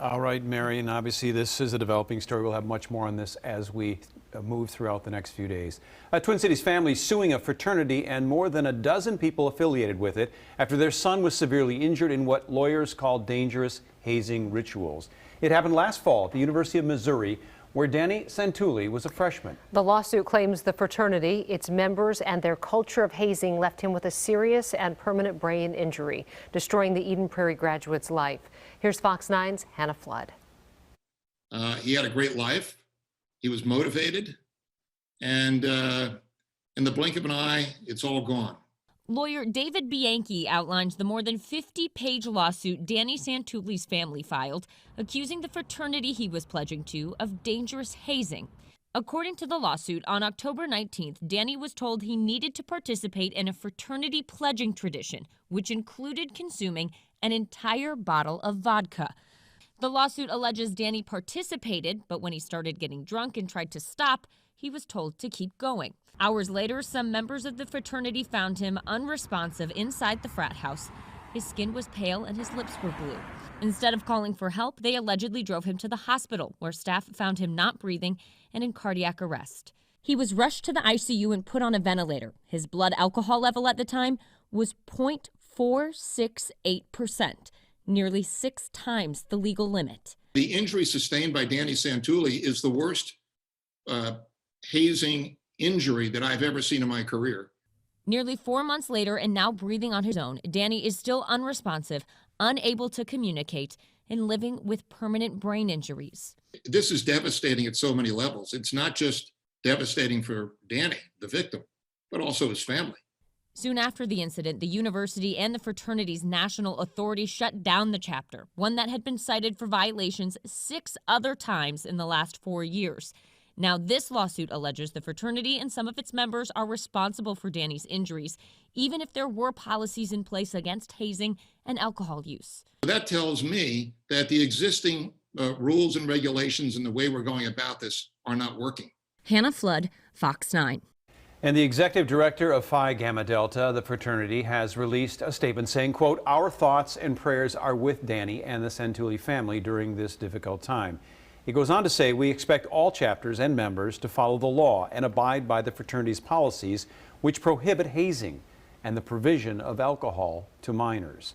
All right, Mary, and obviously this is a developing story. We'll have much more on this as we move throughout the next few days. A Twin Cities family suing a fraternity and more than a dozen people affiliated with it after their son was severely injured in what lawyers call dangerous hazing rituals. It happened last fall at the University of Missouri, where Danny Santulli was a freshman. The lawsuit claims the fraternity, its members, and their culture of hazing left him with a serious and permanent brain injury, destroying the Eden Prairie graduate's life. Here's Fox 9's Hannah Flood. He had a great life. He was motivated. And in the blink of an eye, it's all gone. Lawyer David Bianchi outlines the more than 50-page lawsuit Danny Santulli's family filed, accusing the fraternity he was pledging to of dangerous hazing. According to the lawsuit, on October 19th, Danny was told he needed to participate in a fraternity pledging tradition, which included consuming an entire bottle of vodka. The lawsuit alleges Danny participated, but when he started getting drunk and tried to stop, he was told to keep going. Hours later, some members of the fraternity found him unresponsive inside the frat house. His skin was pale and his lips were blue. Instead of calling for help, they allegedly drove him to the hospital, where staff found him not breathing and in cardiac arrest. He was rushed to the ICU and put on a ventilator. His blood alcohol level at the time was 0.468%, nearly 6 times the legal limit. The injury sustained by Danny Santulli is the worst hazing injury that I've ever seen in my career. Nearly 4 months later, and now breathing on his own, Danny is still unresponsive, unable to communicate, and living with permanent brain injuries. This is devastating at so many levels. It's not just devastating for Danny, the victim, but also his family. Soon after the incident, the university and the fraternity's national authority shut down the chapter, one that had been cited for violations 6 other times in the last 4 years. Now, this lawsuit alleges the fraternity and some of its members are responsible for Danny's injuries, even if there were policies in place against hazing and alcohol use. That tells me that the existing rules and regulations and the way we're going about this are not working. Hannah Flood, Fox 9. And the executive director of Phi Gamma Delta, the fraternity, has released a statement saying, quote, "Our thoughts and prayers are with Danny and the Santulli family during this difficult time." It goes on to say, "We expect all chapters and members to follow the law and abide by the fraternity's policies, which prohibit hazing and the provision of alcohol to minors."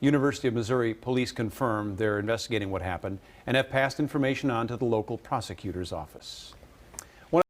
University of Missouri police confirm they're investigating what happened and have passed information on to the local prosecutor's office.